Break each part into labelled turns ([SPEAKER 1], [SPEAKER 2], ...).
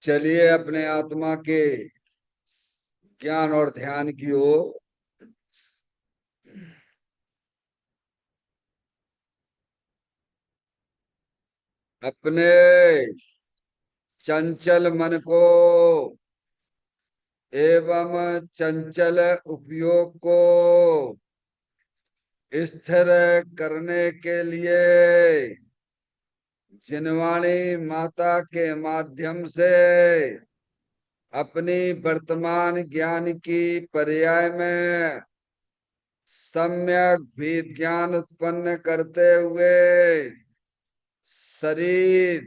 [SPEAKER 1] चलिए अपने आत्मा के ज्ञान और ध्यान की ओर। अपने चंचल मन को एवं चंचल उपयोग को स्थिर करने के लिए जिनवाणी माता के माध्यम से अपनी वर्तमान ज्ञान की पर्याय में सम्यक भी ज्ञान उत्पन्न करते हुए शरीर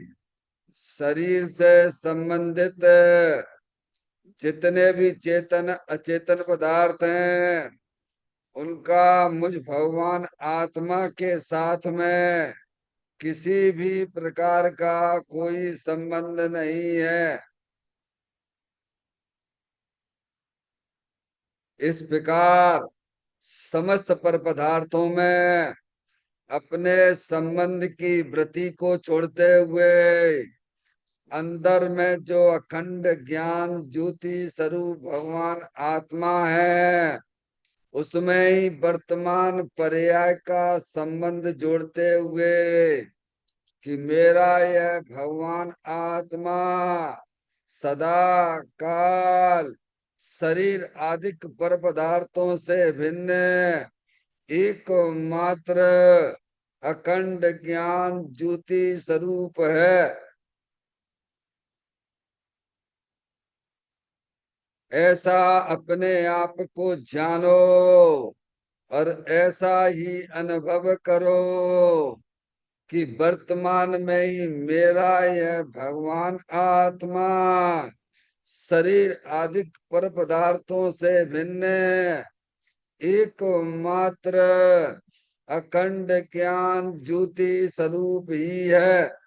[SPEAKER 1] शरीर से संबंधित जितने भी चेतन अचेतन पदार्थ हैं उनका मुझ भगवान आत्मा के साथ में किसी भी प्रकार का कोई संबंध नहीं है। इस प्रकार समस्त पर पदार्थों में अपने संबंध की वृत्ति को छोड़ते हुए अंदर में जो अखंड ज्ञान ज्योति स्वरूप भगवान आत्मा है उसमें ही वर्तमान पर्याय का संबंध जोड़ते हुए कि मेरा यह भगवान आत्मा सदा काल शरीर आदि पर पदार्थों से भिन्न एकमात्र अखंड ज्ञान ज्योति स्वरूप है। ऐसा अपने आप को जानो और ऐसा ही अनुभव करो कि वर्तमान में ही मेरा यह भगवान आत्मा शरीर आदि पर पदार्थों से भिन्न एकमात्र अखंड ज्ञान ज्योति स्वरूप ही है।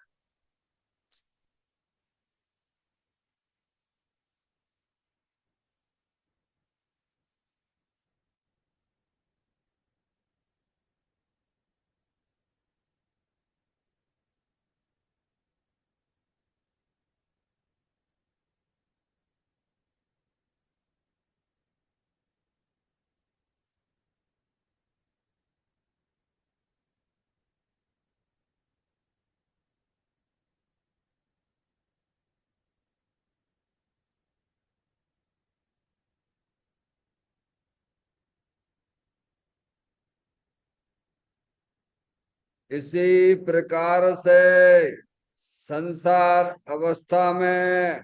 [SPEAKER 1] इसी प्रकार से संसार अवस्था में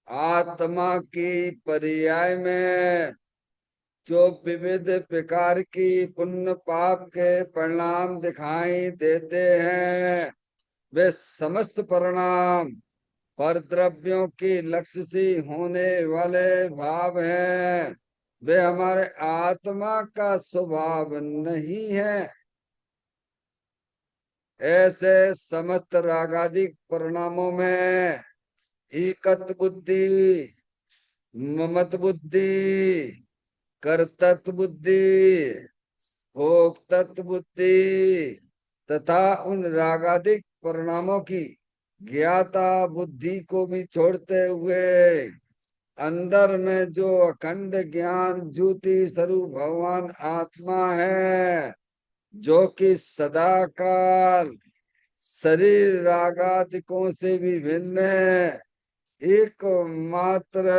[SPEAKER 1] आत्मा की पर्याय में जो विविध प्रकार की पुण्य पाप के परिणाम दिखाई देते हैं वे समस्त परिणाम पर द्रव्यों की लक्ष्य से होने वाले भाव हैं। वे हमारे आत्मा का स्वभाव नहीं है। ऐसे समस्त रागादिक परिणामों में एकत बुद्धि ममत बुद्धि कर्तृत्व बुद्धि भोक्तृत्व बुद्धि तथा उन रागादिक परिणामों की ज्ञाता बुद्धि को भी छोड़ते हुए अंदर में जो अखंड ज्ञान ज्योति स्वरूप भगवान आत्मा है जो कि सदा काल शरीर रागादिकों से भी भिन्न है एकमात्र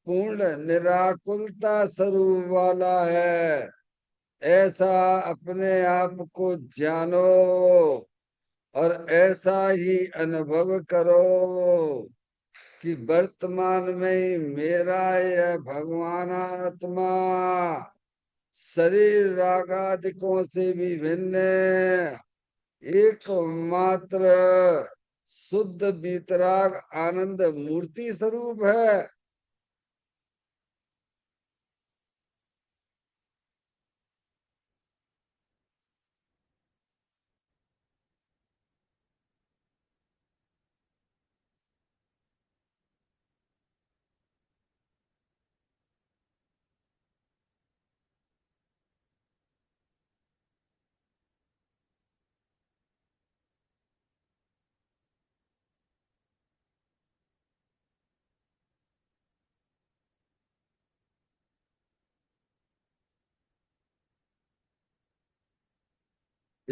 [SPEAKER 1] पूर्ण निराकुलता स्वरूप वाला है। ऐसा अपने आप को जानो और ऐसा ही अनुभव करो कि वर्तमान में ही मेरा यह भगवान आत्मा शरीर रागादिकों से भी भिन्न एकमात्र शुद्ध वितराग आनंद मूर्ति स्वरूप है।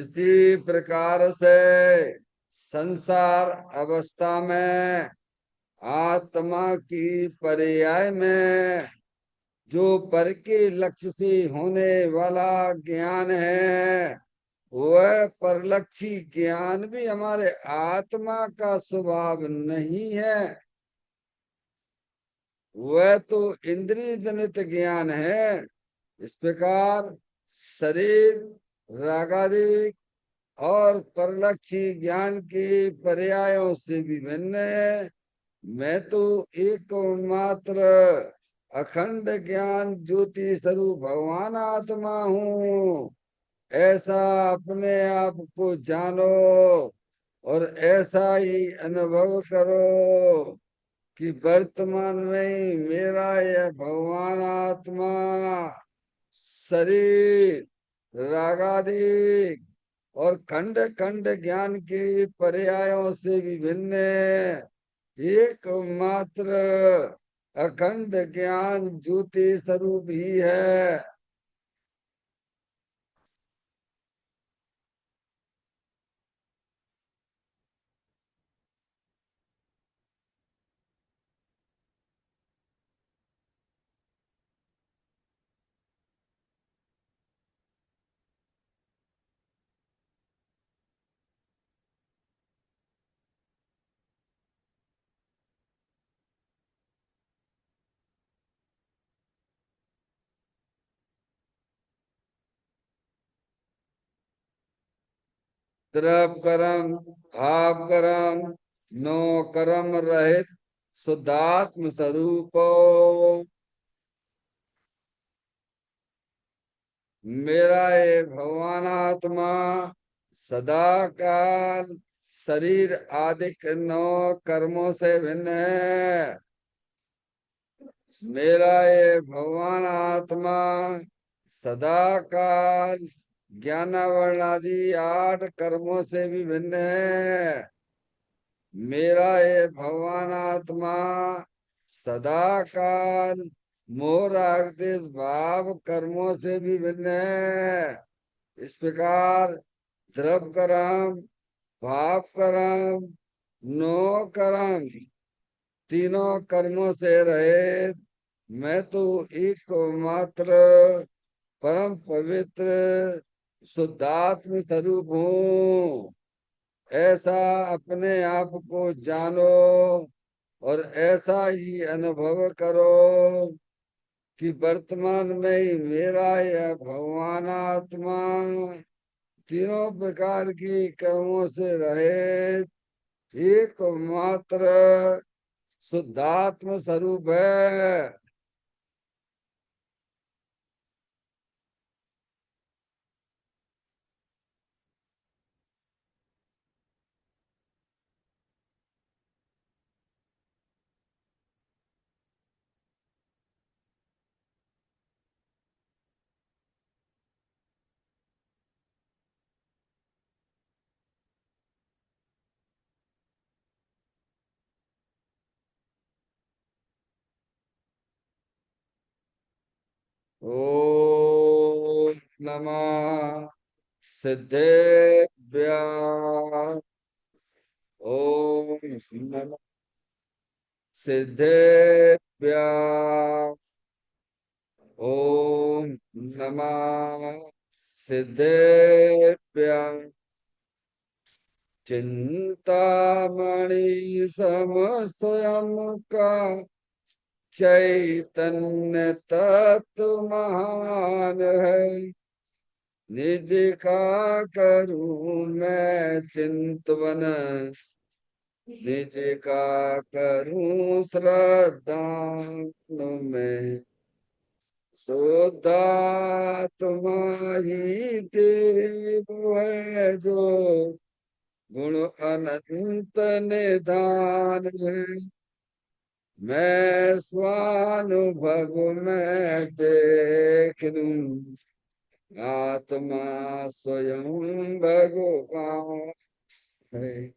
[SPEAKER 1] इसी प्रकार से संसार अवस्था में आत्मा की पर्याय में जो पर के लक्ष्य से होने वाला ज्ञान है, वह परलक्षी ज्ञान भी हमारे आत्मा का स्वभाव नहीं है। वह तो इंद्रिय जनित ज्ञान है। इस प्रकार शरीर रागादि और परलक्षी ज्ञान के पर्यायों से भी भिन्न है। मैं तो एकमात्र अखंड ज्ञान ज्योति स्वरूप भगवान आत्मा हूँ। ऐसा अपने आप को जानो और ऐसा ही अनुभव करो कि वर्तमान में ही मेरा यह भगवान आत्मा शरीर रागादि और खंड खंड ज्ञान के पर्यायों से भी भिन्न है। एकमात्र अखंड ज्ञान ज्योति स्वरूप ही है। द्रव करम भाव करम नो कर्म रहित शुद्धात्म स्वरूपो। मेरा ये भगवान आत्मा सदा काल शरीर आदि नौ कर्मों से भिन्न है। मेरा ये भगवान आत्मा सदा काल ज्ञानावरण आदि 8 कर्मों से भी भिन्न है। मेरा ये भगवान आत्मा सदा काल मोह राग द्वेष भाव कर्मों से भी भिन्न है। इस प्रकार द्रव कर्म भाव कर्म नो कर्म तीनों कर्मों से रहे मैं तो एकमात्र परम पवित्र शुद्धात्म स्वरूप हूँ। ऐसा अपने आप को जानो और ऐसा ही अनुभव करो कि वर्तमान में ही मेरा यह भगवान आत्मा तीनों प्रकार की कर्मों से रहे एकमात्र शुद्धात्म स्वरूप है। ओम नमः सिद्धेभ्यः। ओम नमः सिद्धेभ्यः। ओम नमः सिद्धेभ्यः। चिंतामणि सम स्वयं का चैतन्य तत्व महान है। निज का करूं मैं चिंतवन निज का करूं श्रद्धान में शुद्धा तुम्हारी देव है जो गुण अनंत निधान है। मैं स्वानुभव में देख लूं आत्मा स्वयं भगवान है।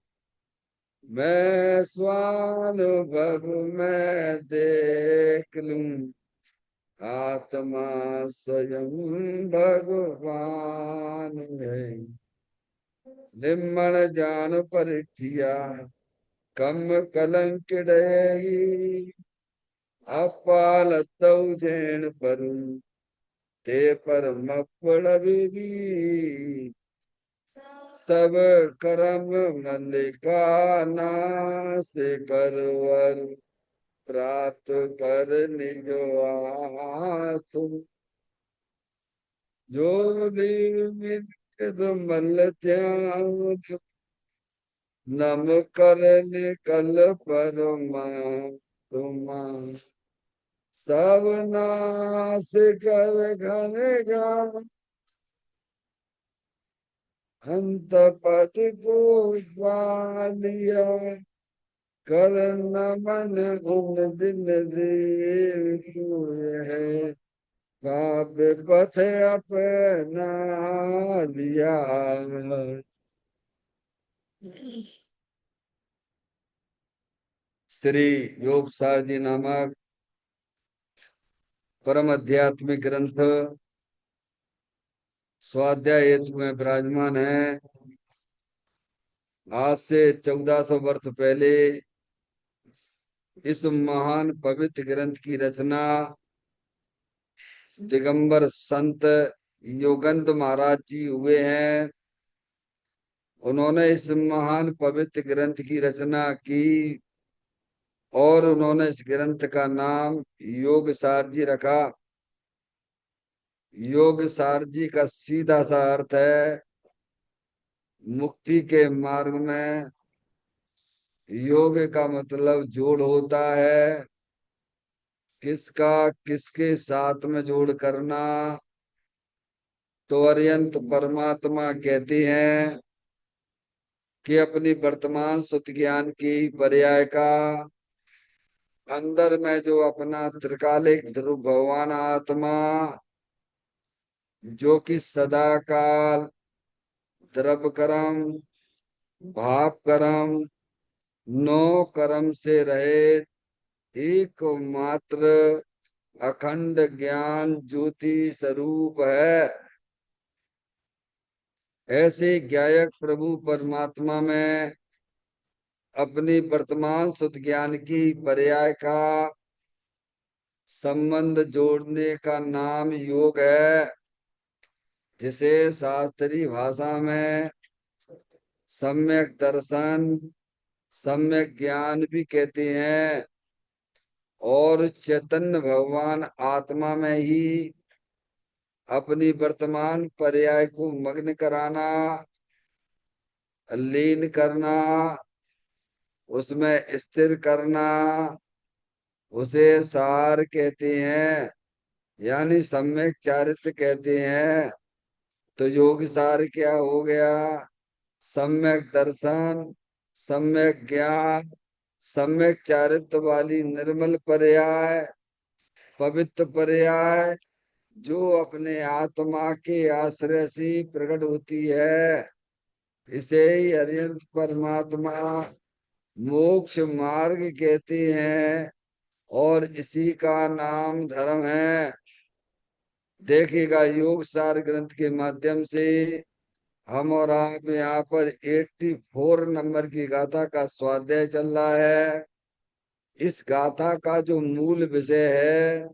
[SPEAKER 1] मैं स्वानुभव में देख लूं आत्मा स्वयं भगवान है। निम्मण जान परिठिया कम कलंक डयगी अपाल तऊ जैन पर ते पर मपड़बी सब करम मल्लिका नाश करवर प्राप्त कर निज तुम जो भी मल त्याग नम कर निकल परमा तुम सब नाश कर घन गाम अंत पद को पालिया कर नमन उन दिन देव है काव्य पथ अपना लिया। श्री योग सार जी नामक परम आध्यात्मिक ग्रंथ स्वाध्याय हेतु में विराजमान है। आज से 1400 वर्ष पहले इस महान पवित्र ग्रंथ की रचना दिगंबर संत योगंत महाराज जी हुए हैं। उन्होंने इस महान पवित्र ग्रंथ की रचना की और उन्होंने इस ग्रंथ का नाम योग सार जी रखा। योग सार जी का सीधा सा अर्थ है मुक्ति के मार्ग में योग का मतलब जोड़ होता है। किसका किसके साथ में जोड़ करना? तो अर्यंत परमात्मा कहते हैं कि अपनी वर्तमान सुत ज्ञान की पर्याय का अंदर में जो अपना त्रिकालिक ध्रुव भगवान आत्मा जो कि सदा काल द्रव्य कर्म भाव कर्म नो कर्म से रहित एकमात्र अखंड ज्ञान ज्योति स्वरूप है। ऐसे ज्ञायक प्रभु परमात्मा में अपनी वर्तमान शुद्ध ज्ञान की पर्याय का संबंध जोड़ने का नाम योग है, जिसे शास्त्रीय भाषा में सम्यक दर्शन सम्यक ज्ञान भी कहते हैं। और चैतन्य भगवान आत्मा में ही अपनी वर्तमान पर्याय को मग्न कराना लीन करना उसमें स्थिर करना उसे सार कहते हैं, यानी सम्यक चारित्र कहते हैं। तो योग सार क्या हो गया? सम्यक दर्शन सम्यक ज्ञान सम्यक चारित्र वाली निर्मल पर्याय पवित्र पर्याय जो अपने आत्मा के आश्रय से प्रकट होती है। इसे ही हरियंत परमात्मा मोक्ष मार्ग कहते हैं और इसी का नाम धर्म है। देखिएगा योग सार ग्रंथ के माध्यम से हम और आप यहाँ पर 84 नंबर की गाथा का स्वाध्याय चल रहा है। इस गाथा का जो मूल विषय है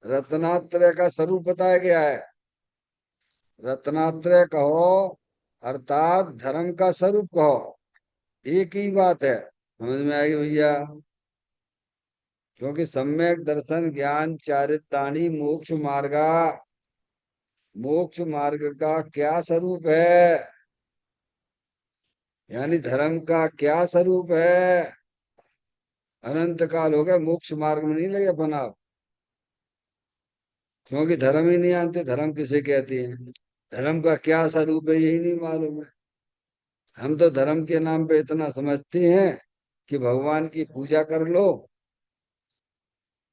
[SPEAKER 1] रत्नात्रय का स्वरूप बताया गया है। रत्नात्रय कहो अर्थात धर्म का स्वरूप कहो, एक ही बात है। समझ में आएगी भैया? क्योंकि सम्यक दर्शन ज्ञान चारितानी मोक्ष मार्गा, मोक्ष मार्ग का क्या स्वरूप है, यानी धर्म का क्या स्वरूप है। अनंत काल हो गया मोक्ष मार्ग में नहीं लगे अपन आप, क्योंकि धर्म ही नहीं जानते। धर्म किसे कहते हैं, धर्म का क्या स्वरूप है यही नहीं मालूम है। हम तो धर्म के नाम पे इतना समझते हैं कि भगवान की पूजा कर लो,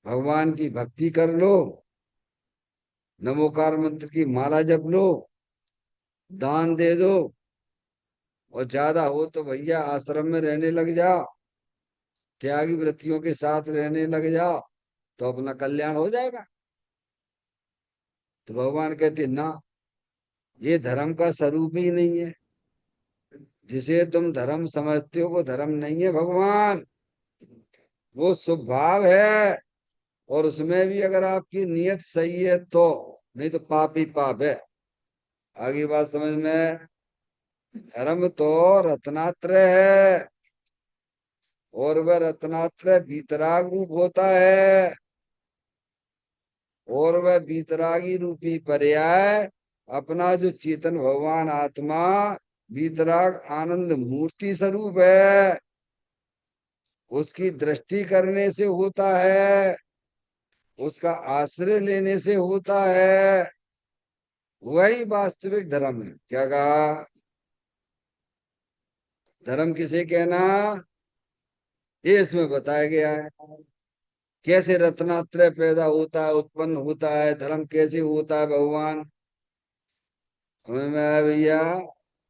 [SPEAKER 1] भगवान की भक्ति कर लो, नमोकार मंत्र की माला जप लो, दान दे दो, और ज्यादा हो तो भैया आश्रम में रहने लग जाओ, त्यागी वृत्तियों के साथ रहने लग जाओ, तो अपना कल्याण हो जाएगा। तो भगवान कहते ना, ये धर्म का स्वरूप ही नहीं है। जिसे तुम धर्म समझते हो वो धर्म नहीं है भगवान, वो स्वभाव है। और उसमें भी अगर आपकी नीयत सही है तो, नहीं तो पाप ही पाप है। आगे बात समझ में। धर्म तो रत्नात्रय है, और वह रत्नात्रय वीतराग रूप होता है, और वह वीतरागी रूपी पर्याय अपना जो चेतन भगवान आत्मा वीतराग आनंद मूर्ति स्वरूप है, उसकी दृष्टि करने से होता है, उसका आश्रय लेने से होता है। वही वास्तविक धर्म है। क्या कहा? धर्म किसे कहना, ये इसमें बताया गया है। कैसे रत्नात्रय पैदा होता है, उत्पन्न होता है, धर्म कैसे होता है भगवान। समझ में आया भैया?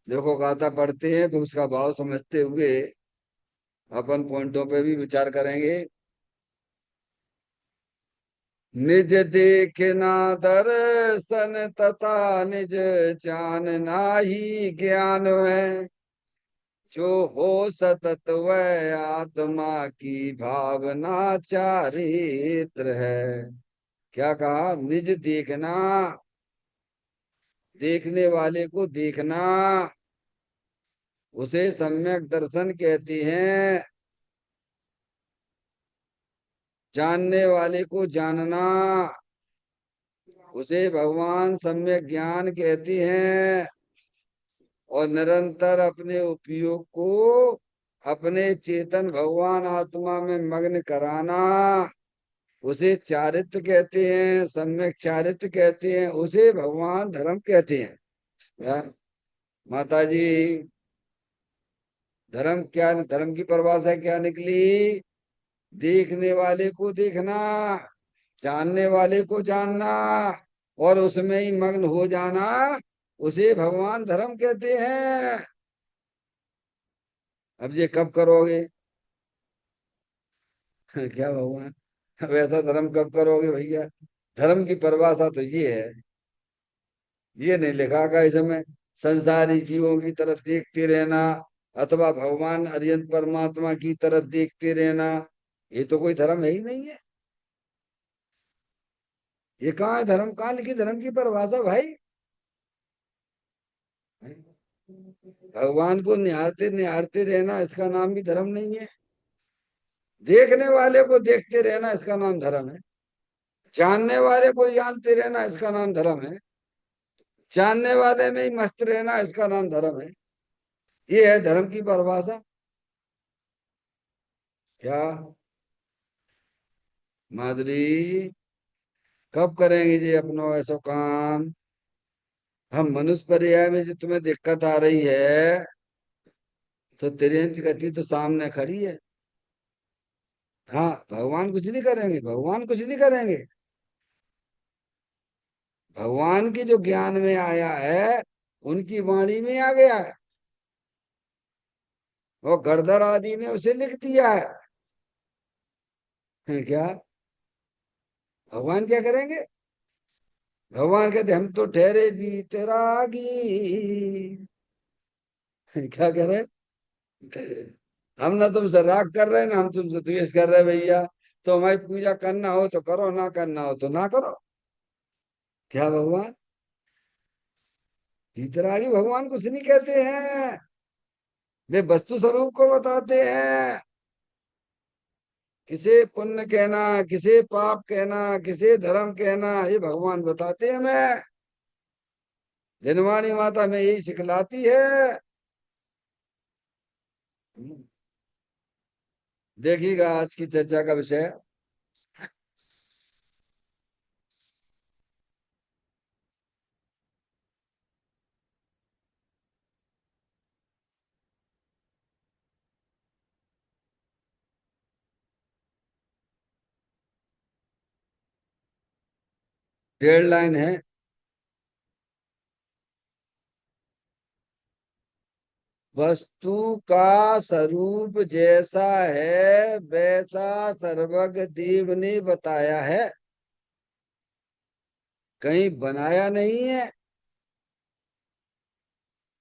[SPEAKER 1] देखो गाथा पढ़ते हैं फिर उसका भाव समझते हुए अपन पॉइंटों पे भी विचार करेंगे। निज देखना दर्शन तथा निज जानना ही ज्ञान है, जो हो सतत वह आत्मा की भावना चारित्र है। क्या कहा? निज देखना, देखने वाले को देखना, उसे सम्यक दर्शन कहते हैं। जानने वाले को जानना, उसे भगवान सम्यक ज्ञान कहते हैं। और निरंतर अपने उपयोग को अपने चेतन भगवान आत्मा में मग्न कराना, उसे चारित्र कहते हैं, सम्यक चारित्र कहते हैं, उसे भगवान धर्म कहते हैं। क्या माता जी? धर्म क्या, धर्म की परिभाषा क्या निकली? देखने वाले को देखना, जानने वाले को जानना, और उसमें ही मग्न हो जाना, उसे भगवान धर्म कहते हैं। अब ये कब करोगे? क्या भगवान, अब ऐसा धर्म कब करोगे भैया? धर्म की परिभाषा तो ये है, ये नहीं लिखा का इसमें संसारी जीवों की तरफ देखते रहना अथवा भगवान अरिहंत परमात्मा की तरफ देखते रहना, ये तो कोई धर्म है ही नहीं है। ये कहाँ है धर्म, कहाँ लिखी धर्म की परिभाषा भाई? भगवान को निहारते निहारते रहना इसका नाम भी धर्म नहीं है। देखने वाले को देखते रहना इसका नाम धर्म है। जानने वाले को जानते रहना इसका नाम धर्म है। जानने वाले में ही मस्त रहना इसका नाम धर्म है। ये है धर्म की परिभाषा। क्या माधुरी, कब करेंगे जी अपनो ऐसो काम? हम मनुष्य पर्याय में जो तुम्हें दिक्कत आ रही है, तो तिरंज गति तो सामने खड़ी है। हाँ, भगवान कुछ नहीं करेंगे, भगवान कुछ नहीं करेंगे। भगवान के जो ज्ञान में आया है उनकी वाणी में आ गया है, वो गणधर आदि ने उसे लिख दिया है। क्या भगवान क्या करेंगे? भगवान कहते हम तो ठहरे भी तेरागी। क्या करें? हम ना तुमसे राग कर रहे हैं, ना हम तुमसे द्वेष कर रहे हैं भैया। तो हमारी पूजा करना हो तो करो, ना करना हो तो ना करो। क्या भगवान? वितरागी भगवान कुछ नहीं कहते हैं, वे वस्तु स्वरूप को बताते हैं। किसे पुण्य कहना, किसे पाप कहना, किसे धर्म कहना, ये भगवान बताते हैं हमें। जनवाणी माता में यही सिखलाती है। देखिएगा आज की चर्चा का विषय। डेढ़ लाइन है। वस्तु का स्वरूप जैसा है वैसा सर्वज्ञ देव ने बताया है, कहीं बनाया नहीं है।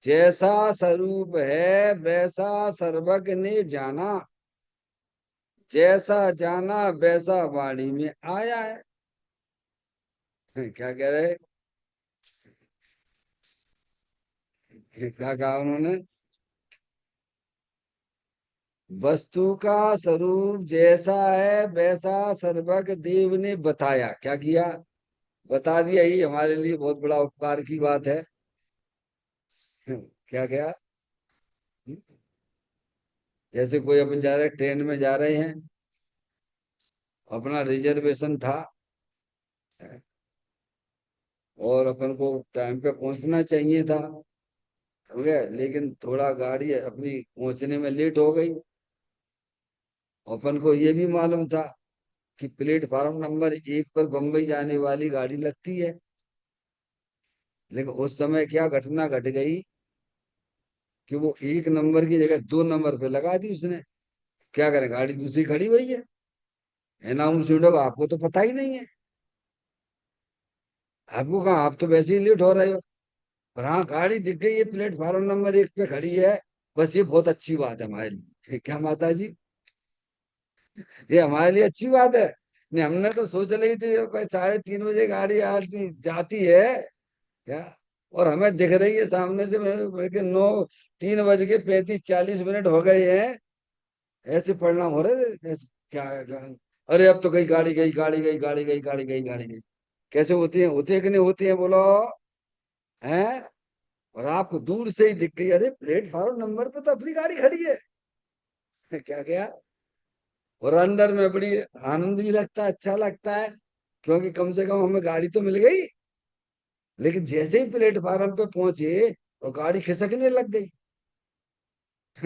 [SPEAKER 1] जैसा स्वरूप है वैसा सर्वज्ञ ने जाना, जैसा जाना वैसा वाणी में आया है। क्या कह रहे, क्या कहा उन्होंने? वस्तु का स्वरूप जैसा है वैसा सर्वज्ञ देव ने बताया। क्या किया? बता दिया। ही हमारे लिए बहुत बड़ा उपकार की बात है। क्या क्या? जैसे कोई अपन जा रहे ट्रेन में जा रहे हैं, अपना रिजर्वेशन था और अपन को टाइम पे पहुंचना चाहिए था, हो गया, लेकिन थोड़ा गाड़ी अपनी पहुंचने में लेट हो गई। अपन को ये भी मालूम था कि प्लेटफार्म नंबर 1 पर बम्बई जाने वाली गाड़ी लगती है, लेकिन उस समय क्या घटना घट गई कि वो 1 नंबर की जगह 2 नंबर पे लगा दी उसने। क्या करें, गाड़ी दूसरी खड़ी हुई है, अनाउंसमेंट होगा, आपको तो पता ही नहीं है। आपको कहा, आप तो वैसे ही लेट हो रहे हो। पर हाँ, गाड़ी दिख गई है, प्लेटफार्म नंबर 1 पे खड़ी है, बस ये बहुत अच्छी बात है हमारे लिए। क्या माता जी, ये हमारे लिए अच्छी बात है। नहीं, हमने तो सोच रही थी कोई 3:30 बजे गाड़ी आती जाती है क्या, और हमें दिख रही है सामने से, लेकिन 3:35 40 हो गए हैं, ऐसे परिणाम हो रहे थे। ऐसे क्या है, क्या है? अरे अब तो गई गाड़ी, गई गाड़ी, गई गाड़ी, गई गाड़ी, गई गाड़ी, गई। कैसे होती है, होती है कि नहीं होती है, बोलो? हैं? और आपको दूर से ही दिख गई, अरे प्लेटफार्म नंबर पे तो अपनी गाड़ी खड़ी है। क्या क्या? और अंदर में बड़ी आनंद भी लगता है, अच्छा लगता है, क्योंकि कम से कम हमें गाड़ी तो मिल गई। लेकिन जैसे ही प्लेटफार्म पे पहुंचे तो गाड़ी खिसकने लग गई।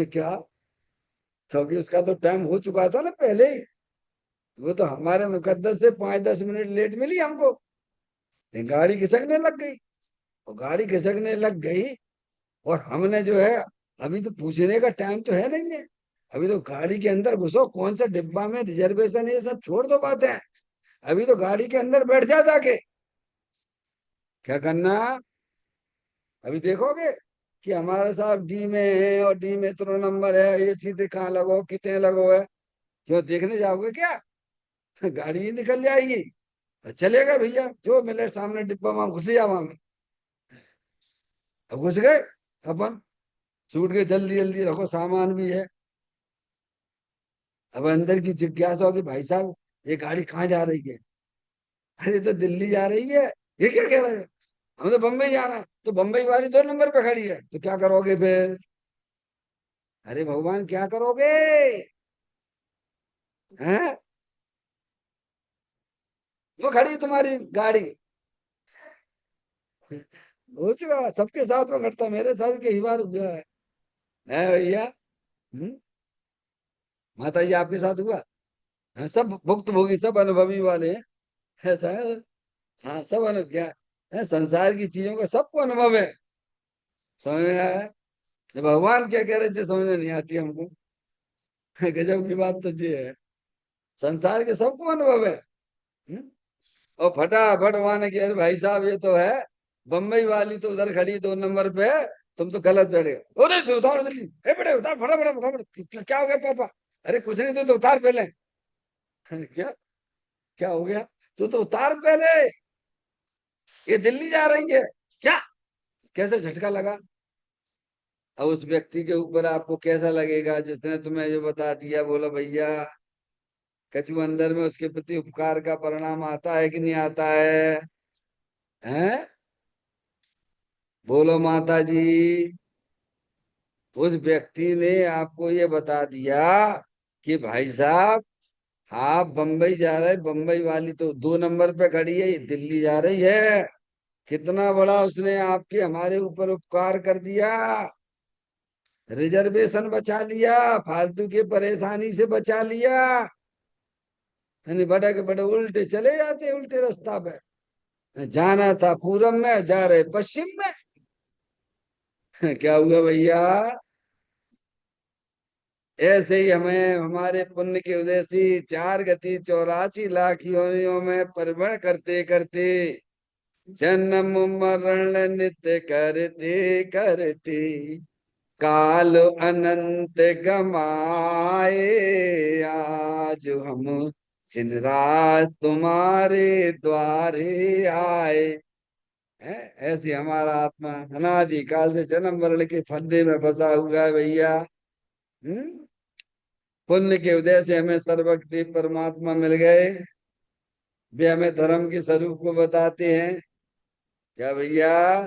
[SPEAKER 1] क्या? क्योंकि उसका तो टाइम हो चुका था ना पहले ही। वो तो हमारे मुकद्दर से 5-10 मिनट लेट मिली हमको, लेकिन गाड़ी खिसकने लग गई। और गाड़ी खिसकने लग गई, और हमने जो है, अभी तो पूछने का टाइम तो है नहीं है, अभी तो गाड़ी के अंदर घुसो, कौन सा डिब्बा में रिजर्वेशन, ये सब छोड़ दो बातें, अभी तो गाड़ी के अंदर बैठ जाओ जाके। क्या करना? अभी देखोगे कि हमारे साहब डी में है, और डी में इतना नंबर है, ये सीधे कहाँ लगो, कितने लगो है, क्यों देखने जाओगे क्या? गाड़ी ही निकल जाएगी। चलेगा भैया, जो मिले सामने डिब्बा, वहां घुस जा वहां में। अब घुस गए अपन, छूट के जल्दी जल्दी रखो, सामान भी है। अब अंदर की जिज्ञासा होगी, भाई साहब ये गाड़ी कहाँ जा रही है? अरे तो दिल्ली जा रही है। ये क्या कह रहे हो? हमें तो बम्बई जाना है। तो बम्बई वाली 2 नंबर पे खड़ी है, तो क्या करोगे फिर? अरे भगवान, क्या करोगे? हैं? वो खड़ी है तुम्हारी गाड़ी। हो चुका, सबके साथ में घटता, मेरे साथ कई बार हुआ है भैया। हम्म? माता जी आपके साथ हुआ? हाँ, सब भुक्तभोगी, सब अनुभवी वाले हैं, ऐसा है। हाँ, सब अनुभव क्या है, संसार की चीजों का सबको अनुभव है। समझ में आया? ये भगवान क्या कह रहे थे समझ में नहीं आती हमको। गजब की बात तो ये है, संसार के सबको अनुभव है। हम्म? और फटाफट वहां ने किया, अरे भाई साहब ये तो है, बम्बई वाली तो उधर खड़ी 2 नंबर पे है, तुम तो गलत बैठ गए। उधर से उतार जल्दी, ए बेटे उतार फटाफट फटाफट। क्या हो गया पापा? अरे कुछ नहीं, तो उतार पहले। क्या? क्या हो गया? तो उतार पहले, ये दिल्ली जा रही है क्या? कैसे झटका लगा? अब उस व्यक्ति के ऊपर आपको कैसा लगेगा जिसने तुम्हें जो बता दिया, बोला भैया, कछु अंदर में उसके प्रति उपकार का परिणाम आता है कि नहीं आता है? हैं? बोलो माता जी। उस व्यक्ति ने आपको ये बता दिया कि भाई साहब, आप बम्बई जा रहे, बम्बई वाली तो 2 नंबर पे खड़ी है, ये दिल्ली जा रही है। कितना बड़ा उसने आपके हमारे ऊपर उपकार कर दिया, रिजर्वेशन बचा लिया, फालतू की परेशानी से बचा लिया। यानी बड़े के बड़े उल्टे चले जाते, उल्टे रास्ता पे। जाना था पूरब में, जा रहे पश्चिम में। क्या हुआ भैया? ऐसे ही हमें हमारे पुण्य की उदय से 4 गति 84 लाख योनियों में परिभ्रमण करते करते जन्म मरण नित्य करते करते काल अनंत गमाए, आज हम दिन रात तुम्हारे द्वारे आए। है ऐसी हमारा आत्मा अनादि काल से जन्म मरण के फंदे में फंसा हुआ है भैया। हम्म। पुण्य के उदय से हमें सर्वज्ञ परमात्मा मिल गए। वे हमें धर्म के स्वरूप को बताते हैं। क्या भैया?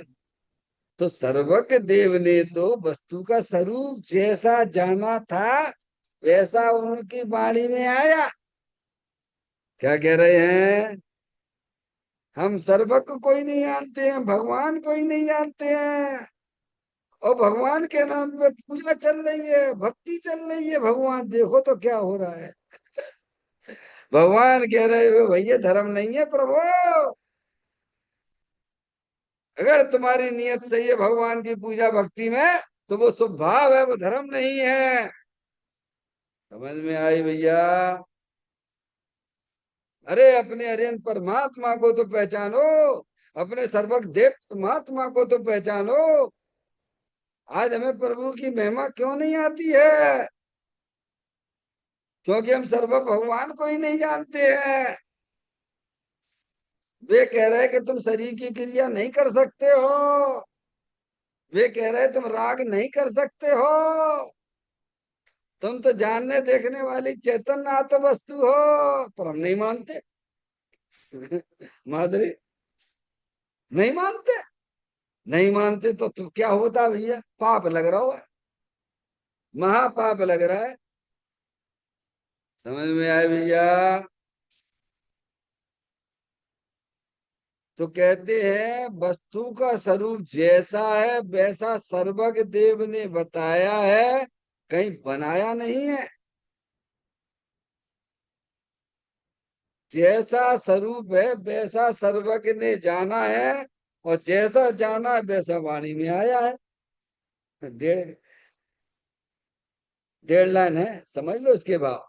[SPEAKER 1] तो सर्वज्ञ देव ने तो वस्तु का स्वरूप जैसा जाना था वैसा उनकी वाणी में आया। क्या कह रहे हैं? हम सर्वज्ञ कोई नहीं जानते हैं, भगवान कोई नहीं जानते हैं, और भगवान के नाम पे पूजा चल रही है, भक्ति चल रही है। भगवान देखो तो क्या हो रहा है। भगवान कह रहे हो भैया धर्म नहीं है प्रभु। अगर तुम्हारी नियत सही है भगवान की पूजा भक्ति में तो वो शुभ भाव है, वो धर्म नहीं है। समझ में आई भैया? अरे अपने हरियन परमात्मा को तो पहचानो, अपने सर्वज्ञ देव परमात्मा को तो पहचानो। आज हमें प्रभु की महिमा क्यों नहीं आती है? क्योंकि हम सर्व भगवान को ही नहीं जानते हैं। वे कह रहे हैं कि तुम शरीर की क्रिया नहीं कर सकते हो। वे कह रहे हैं तुम राग नहीं कर सकते हो। तुम तो जानने देखने वाली चैतन्य आत्म वस्तु हो। पर हम नहीं मानते। माधुरी, नहीं मानते। नहीं मानते तो क्या होता भैया? पाप लग रहा हो, महापाप लग रहा है। समझ में आए भैया? तो कहते हैं वस्तु का स्वरूप जैसा है वैसा सर्वज्ञ देव ने बताया है, कहीं बनाया नहीं है। जैसा स्वरूप है वैसा सर्वज्ञ ने जाना है, और जैसा जाना है वैसा वाणी में आया है। डेढ़ डेढ़ लाइन है, समझ लो इसके भाव।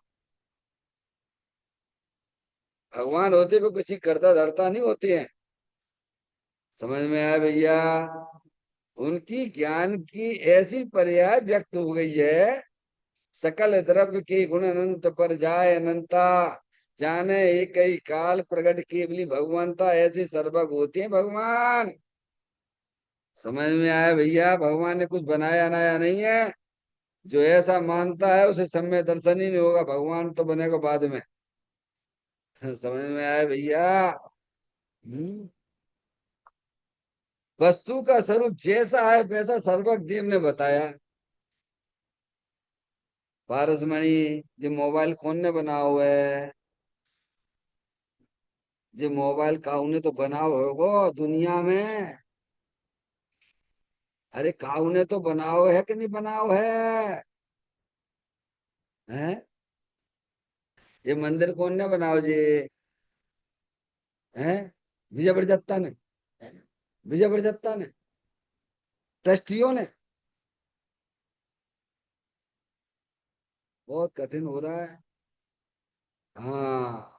[SPEAKER 1] भगवान होते हुए कुछ करता धरता नहीं होते हैं। समझ में आया भैया? उनकी ज्ञान की ऐसी पर्याय व्यक्त हो गई है। सकल द्रव्य के गुण अनंत पर जाए अनंता, जाने एक ही काल प्रगट केवली भगवंता, ऐसे सर्वज्ञ होते हैं भगवान। समझ में आया भैया? भगवान ने कुछ बनाया बनाया नहीं है। जो ऐसा मानता है उसे सम्य दर्शन ही नहीं होगा, भगवान तो बनेगा बाद में। समझ में आया भैया? हम्म। वस्तु का स्वरूप जैसा है वैसा सर्वज्ञ देव ने बताया। पारसमणि, ये मोबाइल कौन ने बना हुआ है? ये मोबाइल काऊ ने तो बनाओ होगो दुनिया में। अरे काऊ ने तो बनाओ है कि नहीं बनाओ है? हैं? ये मंदिर कौन ने बनाओ जी? हैं? विजय बड़दत्ता ने? विजय बड़दत्ता ने? ट्रस्टियों ने? बहुत कठिन हो रहा है। हाँ,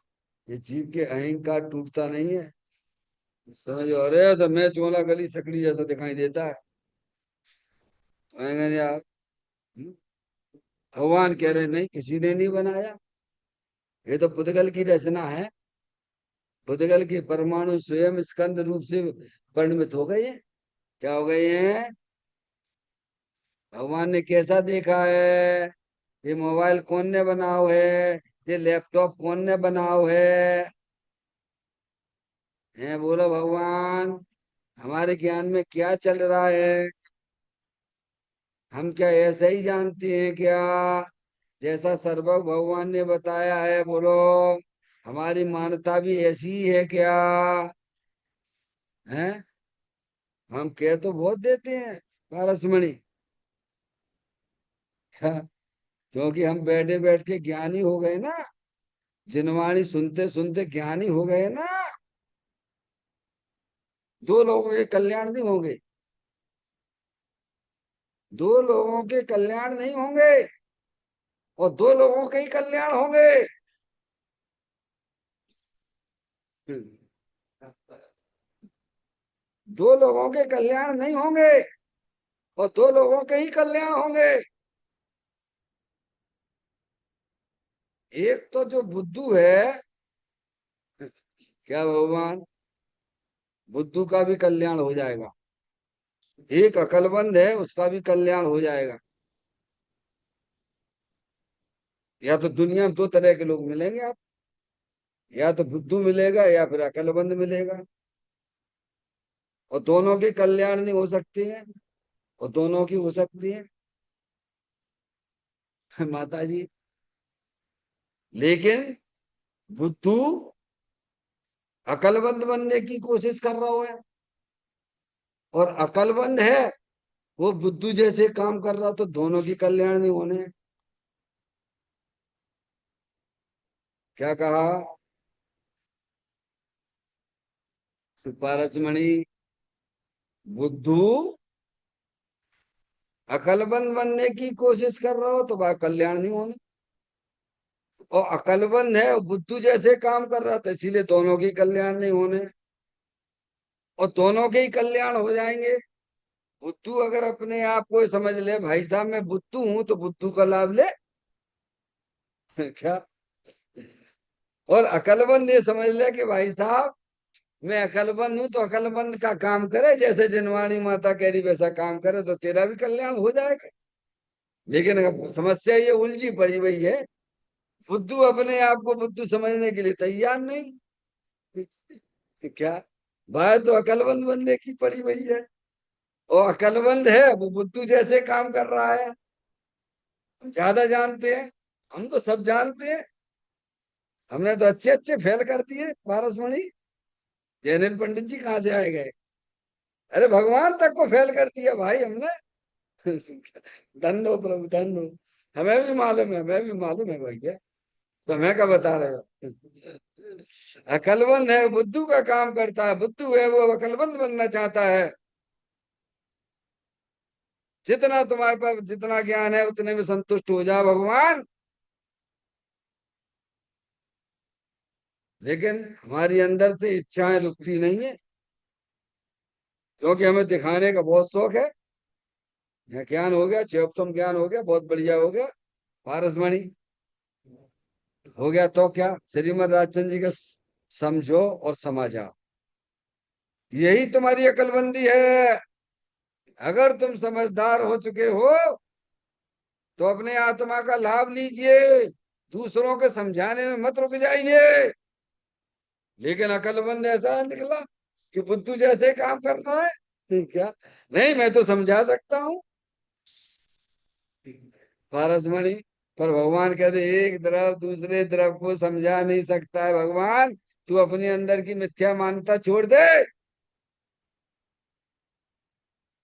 [SPEAKER 1] ये जीव के अहंकार टूटता नहीं है। समझो? अरे ऐसा मैं चोला गली सकड़ी जैसा दिखाई देता है। आएंगे नहीं आप? हम्म? भगवान कह रहे नहीं, किसी ने नहीं बनाया। ये तो पुद्गल की रचना है। पुद्गल के परमाणु स्वयं स्कंद रूप से परिणमित हो गए हैं। क्या हो गए हैं? भगवान ने कैसा देखा है? ये मोबाइल कौन ने बनाओ है? ये लैपटॉप कौन ने बनाओ है? बोलो भगवान, हमारे ज्ञान में क्या चल रहा है? हम क्या ऐसे ही जानते हैं क्या? जैसा सर्वज्ञ भगवान ने बताया है, बोलो हमारी मान्यता भी ऐसी ही है क्या? हैं? हम कह तो बहुत देते हैं पारसमणि। क्योंकि हम बैठे बैठ के ज्ञानी हो गए ना। जिनवाणी सुनते सुनते ज्ञानी हो गए ना। दो लोगों के कल्याण नहीं होंगे। दो लोगों के कल्याण नहीं होंगे, और दो लोगों के ही कल्याण होंगे। दो लोगों के कल्याण नहीं होंगे और दो लोगों के ही कल्याण होंगे। एक तो जो बुद्धू है, क्या भगवान, बुद्धू का भी कल्याण हो जाएगा। एक अकलमंद है, उसका भी कल्याण हो जाएगा। या तो दुनिया में दो तरह के लोग मिलेंगे आप, या तो बुद्धू मिलेगा या फिर अकलमंद मिलेगा। और दोनों के कल्याण नहीं हो सकती है, और दोनों की हो सकती है। माता जी, लेकिन बुद्धू अकलमंद बनने की कोशिश कर रहा है, और अकलमंद है वो बुद्धू जैसे काम कर रहा, तो दोनों की कल्याण नहीं होने। क्या कहा पारसमणि? बुद्धू अकलमंद बनने की कोशिश कर रहा हो तो वह कल्याण नहीं होने, और अकलमंद है बुद्धू जैसे काम कर रहा था, इसीलिए दोनों की कल्याण नहीं होने। और दोनों के ही कल्याण हो जाएंगे। बुद्धू अगर अपने आप को समझ ले भाई साहब मैं बुद्धू हूं, तो बुद्धू का लाभ ले। क्या? और अकलमंद ये समझ ले कि भाई साहब मैं अकलमंद हूं, तो अकलमंद का काम करे, जैसे जिनवाणी माता कह रही वैसा काम करे, तो तेरा भी कल्याण हो जाएगा। लेकिन अब समस्या ये उलझी पड़ी हुई है, बुद्धू अपने आप को बुद्धू समझने के लिए तैयार नहीं। क्या? बात तो अकलमंद बनने की पड़ी हुई है, और अकलमंद है वो बुद्धू जैसे काम कर रहा है। हम ज्यादा जानते हैं, हम तो सब जानते हैं। हमने तो अच्छे अच्छे फेल कर दिए पारसमणि। जैनिल पंडित जी कहाँ से आए गए? अरे भगवान तक को फेल कर दिया भाई हमने। धन हो प्रभु, धन हो। हमें भी मालूम है, हमें भी मालूम है भैया। तो हमें क्या बता रहे हो? अकलमंद है बुद्धू का काम करता है, बुद्धू है वो अकलमंद बनना चाहता है। जितना तुम्हारे पास जितना ज्ञान है उतने में संतुष्ट हो जा भगवान। लेकिन हमारी अंदर से इच्छाएं रुकती नहीं है, क्योंकि हमें दिखाने का बहुत शौक है। यह ज्ञान हो गया, चौपतम ज्ञान हो गया, बहुत बढ़िया हो गया पारसमणि। हो गया तो क्या, श्रीमद राजचंद्र जी का समझो और समझा, यही तुम्हारी अकलमंदी है। अगर तुम समझदार हो चुके हो तो अपने आत्मा का लाभ लीजिए, दूसरों के समझाने में मत रुक जाइए। लेकिन अकलमंद ऐसा निकला कि बुद्धू जैसे काम करता है। क्या? नहीं मैं तो समझा सकता हूँ पारसमणि, पर भगवान कहते एक तरफ दूसरे तरफ को समझा नहीं सकता है भगवान। तू अपने अंदर की मिथ्या मान्यता छोड़ दे।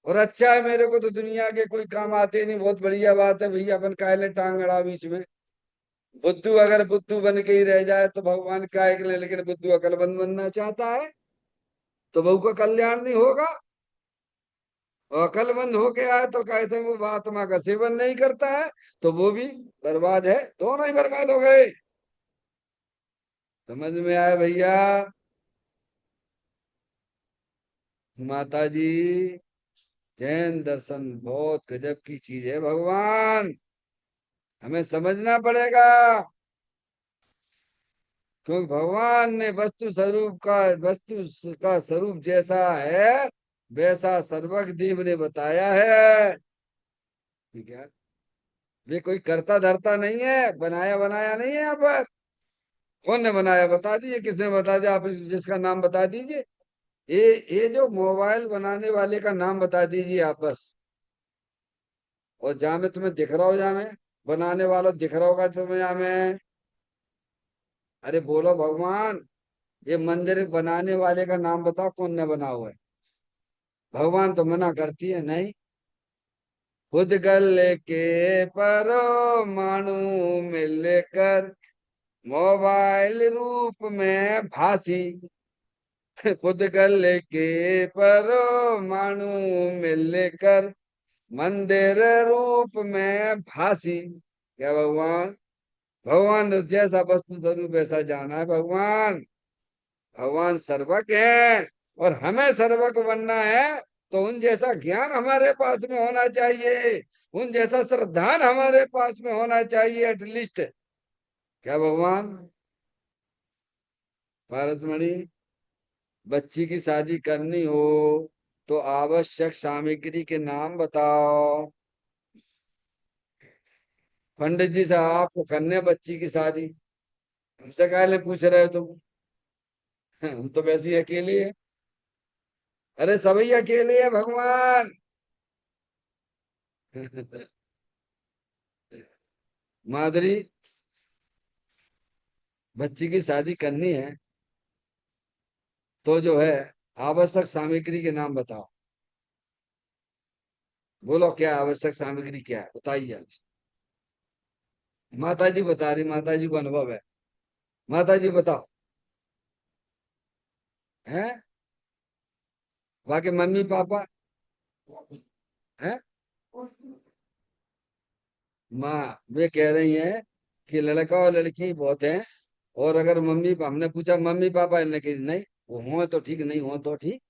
[SPEAKER 1] और अच्छा है, मेरे को तो दुनिया के कोई काम आते नहीं, बहुत बढ़िया बात है भैया, अपन कायले टांग अड़ा बीच में। बुद्धू अगर बुद्धू बन के ही रह जाए तो भगवान का एक ले, लेकिन बुद्धू अकलमंद बनना चाहता है तो बहू का कल्याण नहीं होगा। और अकलमंद होके आए तो कैसे वो आत्मा का सेवन नहीं करता है, तो वो भी बर्बाद है, दोनों ही बर्बाद हो गए। समझ में आया भैया? माता जी, जैन दर्शन बहुत गजब की चीज है भगवान, हमें समझना पड़ेगा। क्योंकि भगवान ने वस्तु का स्वरूप जैसा है वैसा सर्वज्ञ देव ने बताया है। ठीक है, ये कोई करता धरता नहीं है, बनाया बनाया नहीं है यहाँ पर। कौन ने बनाया बता दीजिए, किसने बता दिया? आप जिसका नाम बता दीजिए। ये जो मोबाइल बनाने वाले का नाम बता दीजिए आप बस। और जहाँ में तुम्हें दिख रहा हो, जहाँ में बनाने वाला दिख रहा होगा तुम्हें, जहाँ में, अरे बोलो भगवान, ये मंदिर बनाने वाले का नाम बताओ, कौन ने बना हुआ है? भगवान तो मना करती है, नहीं। खुद गल के परमाणु मिलकर मोबाइल रूप में भासी। खुद गल के परमाणु मिलकर मंदिर रूप में भासी। क्या भगवान? भगवान तो जैसा वस्तु स्वरूप ऐसा जाना है भगवान। भगवान सर्वज्ञ है, और हमें सर्वज्ञ बनना है, तो उन जैसा ज्ञान हमारे पास में होना चाहिए, उन जैसा श्रद्धान हमारे पास में होना चाहिए एटलीस्ट। क्या भगवान? भारतमणि, बच्ची की शादी करनी हो तो आवश्यक सामग्री के नाम बताओ। पंडित जी से आपको करने बच्ची की शादी, हमसे काहे पूछ रहे हो तुम? हम तो वैसे ही अकेले हैं। अरे सभी अकेले है भगवान। माधुरी, बच्ची की शादी करनी है तो जो है आवश्यक सामग्री के नाम बताओ। बोलो क्या आवश्यक सामग्री क्या है, बताइए। माता जी बता रही, माता जी को अनुभव है। माता जी बताओ। हैं? बाकी मम्मी पापा हैं? माँ वे कह रही हैं कि लड़का और लड़की बहुत हैं, और अगर हमने पूछा मम्मी पापा, इन्हें कि नहीं, वो हो तो ठीक, नहीं हो तो ठीक।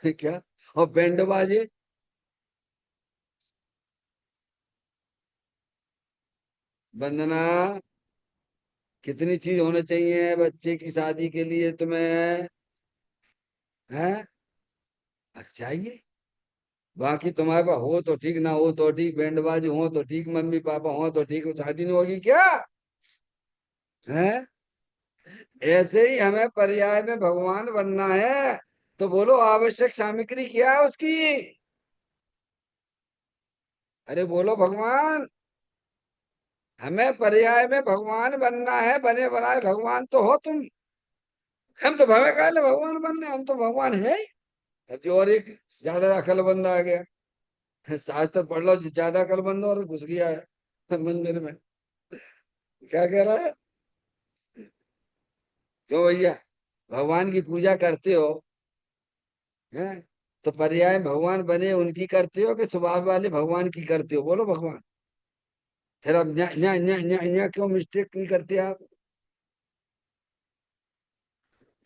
[SPEAKER 1] क्या? और बैंड बाजे। वंदना, कितनी चीज होने चाहिए बच्चे की शादी के लिए तुम्हें? हैं? चाहिए। बाकी तुम्हारे पास हो तो ठीक, ना हो तो ठीक, बैंड बाजे हो तो ठीक, मम्मी पापा हो तो ठीक, वो शादी नहीं होगी क्या? है? ऐसे ही हमें पर्याय में भगवान बनना है, तो बोलो आवश्यक सामग्री क्या है उसकी? अरे बोलो भगवान, हमें पर्याय में भगवान बनना है, बने बनाए भगवान तो हो तुम। हम तो भवे काले भगवान बनने, हम तो भगवान है ही। अब जो और एक ज्यादा अकलमंद आ गया, शास्त्र पढ़ लो, ज्यादा अकलमंद और घुस गया है मंदिर में। क्या कह रहा है? क्यों भैया, भगवान की पूजा करते हो? हैं? तो पर्याय भगवान बने उनकी करते हो कि स्वभाव वाले भगवान की करते हो? बोलो भगवान। फिर अब न्या न्या न्या न्या न्या क्यों मिस्टेक नहीं करते आप?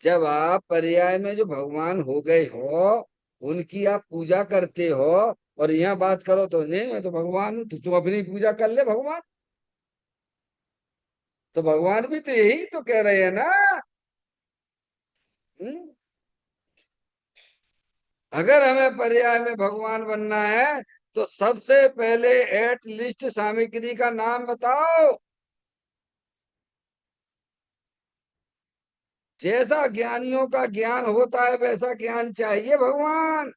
[SPEAKER 1] जब आप पर्याय में जो भगवान हो गए हो, उनकी आप पूजा करते हो, और यहाँ बात करो तो नहीं मैं तो भगवान हूं, तो तुम अपनी पूजा कर ले भगवान। तो भगवान भी तो यही तो कह रहे हैं ना। हम्म? अगर हमें पर्याय में भगवान बनना है, तो सबसे पहले एट लिस्ट सामग्री का नाम बताओ। जैसा ज्ञानियों का ज्ञान होता है वैसा ज्ञान चाहिए भगवान,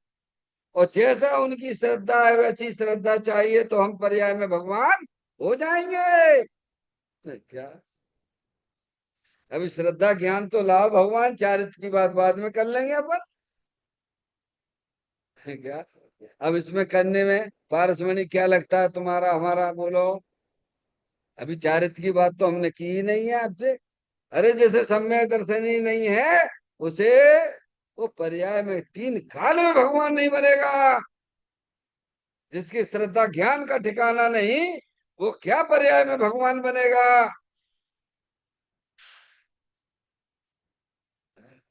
[SPEAKER 1] और जैसा उनकी श्रद्धा है वैसी श्रद्धा चाहिए, तो हम पर्याय में भगवान हो जाएंगे। क्या? अभी श्रद्धा ज्ञान तो लाओ भगवान, चारित्र की बात बाद में कर लेंगे अपन। क्या? अब इसमें करने में पारसमणि क्या लगता है तुम्हारा हमारा, बोलो। अभी चारित्र की बात तो हमने की ही नहीं है आपसे। अरे जैसे सम्यक दर्शन ही नहीं है उसे, वो पर्याय में तीन काल में भगवान नहीं बनेगा। जिसकी श्रद्धा ज्ञान का ठिकाना नहीं, वो क्या पर्याय में भगवान बनेगा?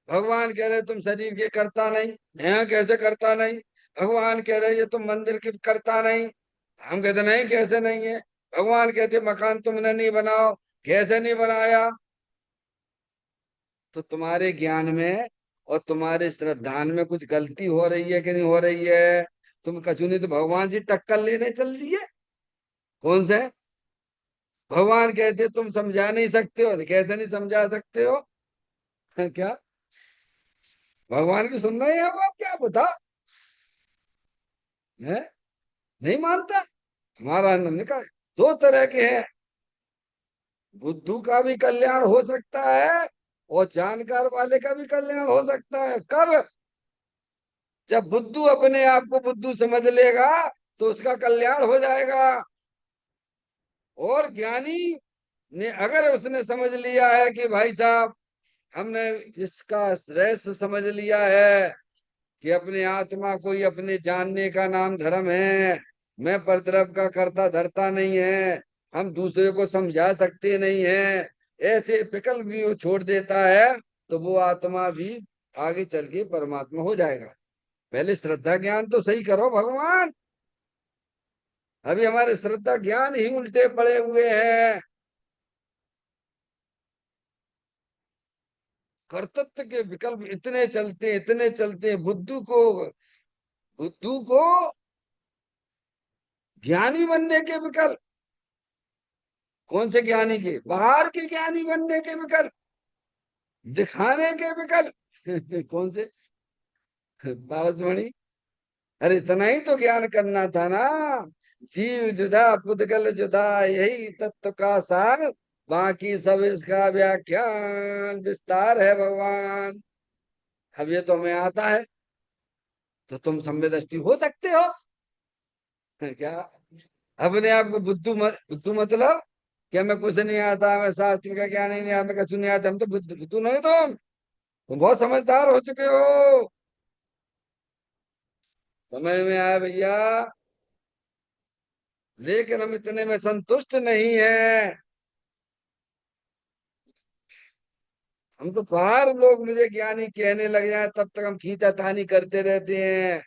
[SPEAKER 1] भगवान कह रहे तुम शरीर के करता नहीं है, कैसे करता नहीं? भगवान कह रहे ये तुम मंदिर की करता नहीं, हम कहते नहीं कैसे नहीं है। भगवान कहते मकान तुमने नहीं बनाओ, कैसे नहीं बनाया? तो तुम्हारे ज्ञान में और तुम्हारे श्रद्धान में कुछ गलती हो रही है कि नहीं हो रही है? तुम कछु नहीं तो भगवान से टक्कर लेने चल दिए। कौन से? भगवान कहते तुम समझा नहीं सकते हो, कैसे नहीं समझा सकते हो? क्या? भगवान की सुनना है आप क्या बता है? नहीं मानता? हमारा हमने कहा दो तरह के हैं। बुद्धू का भी कल्याण हो सकता है, और जानकार वाले का भी कल्याण हो सकता है। कब? जब बुद्धू अपने आप को बुद्धू समझ लेगा, तो उसका कल्याण हो जाएगा। और ज्ञानी ने अगर उसने समझ लिया है कि भाई साहब, हमने इसका रहस्य समझ लिया है कि अपने आत्मा को ही अपने जानने का नाम धर्म है, मैं परद्रव का करता धरता नहीं है, हम दूसरे को समझा सकते नहीं है, ऐसे विकल्प भी वो छोड़ देता है, तो वो आत्मा भी आगे चल के परमात्मा हो जाएगा। पहले श्रद्धा ज्ञान तो सही करो भगवान। अभी हमारे श्रद्धा ज्ञान ही उल्टे पड़े हुए हैं। कर्तृत्व के विकल्प इतने चलते हैं। बुद्धू को ज्ञानी बनने के विकल्प। कौन से ज्ञानी के? बाहर के ज्ञानी बनने के विकल्प, दिखाने के विकल्प। कौन से? पारसमणि, अरे इतना ही तो ज्ञान करना था ना। जीव जुदा पुद्गल जुदा, यही तत्व का सार। बाकी सब इसका व्याख्यान विस्तार है भगवान। अब ये तो हमें आता है, तो तुम संवेदृष्टि हो सकते हो क्या? अपने आप को बुद्धू मतलब कि हमें कुछ नहीं आता, हमें शास्त्र का ज्ञान ही नहीं आता, कुछ नहीं आता, हम तो बुद्धू नहीं। तुम बहुत समझदार हो चुके हो। समझ में आया भैया? लेकिन हम इतने में संतुष्ट नहीं है। हम तो बाहर लोग मुझे ज्ञानी कहने लग जाए तब तक हम खींचातानी करते रहते हैं,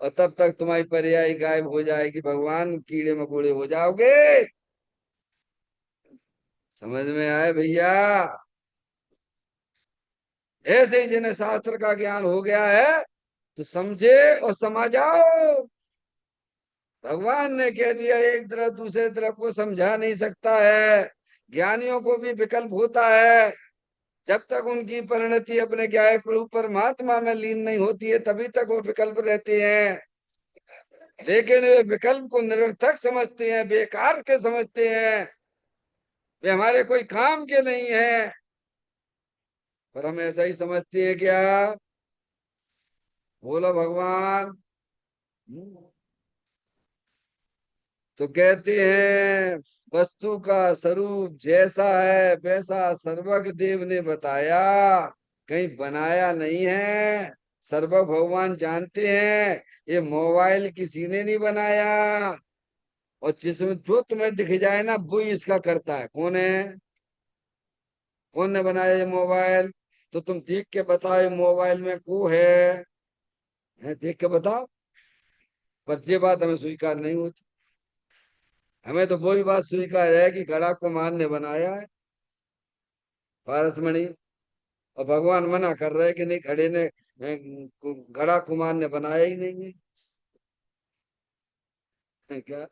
[SPEAKER 1] और तब तक तुम्हारी पर्याय गायब हो जाएगी, भगवान कीड़े मकोड़े हो जाओगे। समझ में आए भैया? ऐसे ही जिन्हें शास्त्र का ज्ञान हो गया है तो समझे और समझ आओ। भगवान ने कह दिया एक तरफ दूसरे तरफ को समझा नहीं सकता है। ज्ञानियों को भी विकल्प होता है। जब तक उनकी परिणति अपने ज्ञायक रूप परमात्मा में लीन नहीं होती है तभी तक वो विकल्प रहते हैं। लेकिन वे विकल्प को निरर्थक समझते हैं, बेकार के समझते हैं, वे हमारे कोई काम के नहीं है। पर हम ऐसा ही समझते हैं क्या? बोलो भगवान। तो कहते हैं वस्तु का स्वरूप जैसा है वैसा सर्वज्ञ देव ने बताया, कहीं बनाया नहीं है। सर्वज्ञ भगवान जानते हैं ये मोबाइल किसी ने नहीं बनाया। और जिसमें जो तुम्हें दिख जाए ना वो ही इसका करता है। कौन है? कौन ने बनाया ये मोबाइल? तो तुम देख के बताओ ये मोबाइल में को है देख के बताओ। पर ये बात हमें स्वीकार नहीं होती। हमें तो वही बात स्वीकार है कि घड़ा कुम्हार ने बनाया है, पारसमणि। और भगवान मना कर रहे हैं कि नहीं, घड़ा कुम्हार ने बनाया ही नहीं है क्या?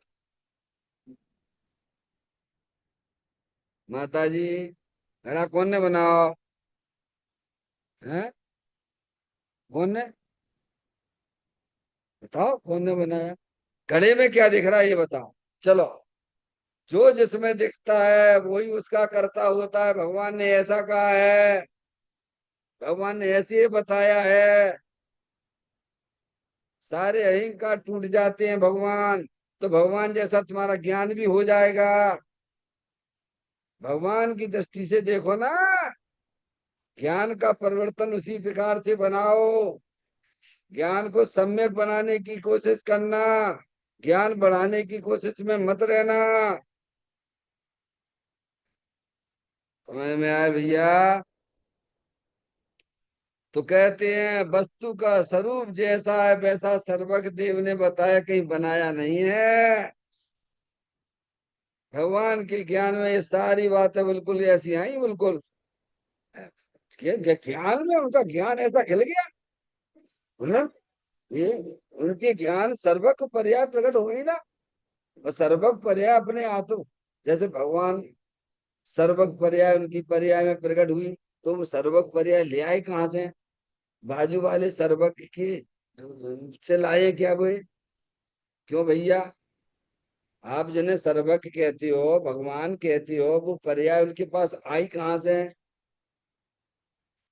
[SPEAKER 1] माता जी, घड़ा कौन ने बनाओ? है? कौन ने? बताओ कौन ने बनाया? घड़े में क्या दिख रहा है ये बताओ। चलो, जो जिसमें दिखता है वही उसका करता होता है। भगवान ने ऐसा कहा है, भगवान ने ऐसे ही बताया है। सारे अहंकार टूट जाते हैं भगवान, तो भगवान जैसा तुम्हारा ज्ञान भी हो जाएगा। भगवान की दृष्टि से देखो ना, ज्ञान का परिवर्तन उसी प्रकार से बनाओ। ज्ञान को सम्यक बनाने की कोशिश करना, ज्ञान बढ़ाने की कोशिश में मत रहना। समझ में आया भैया? तो कहते हैं वस्तु का स्वरूप जैसा है वैसा सर्वज्ञ देव ने बताया, कहीं बनाया नहीं है। भगवान के ज्ञान में ये सारी बातें बिल्कुल ऐसी आई, बिल्कुल ज्ञान में उनका ज्ञान ऐसा खिल गया। मतलब ये उनके ज्ञान सर्वज्ञ पर्याय प्रकट हो गई ना। और सर्वज्ञ पर्याय अपने आत्म, जैसे भगवान सर्वज्ञ पर्याय उनकी पर्याय में प्रकट हुई, तो वो सर्वज्ञ पर्याय ले आए कहाँ से? बाजू वाले सर्वज्ञ के से लाए क्या वो? क्यों भैया? आप जिन्हें सर्वज्ञ कहती हो, भगवान कहती हो, वो पर्याय उनके पास आई कहाँ से?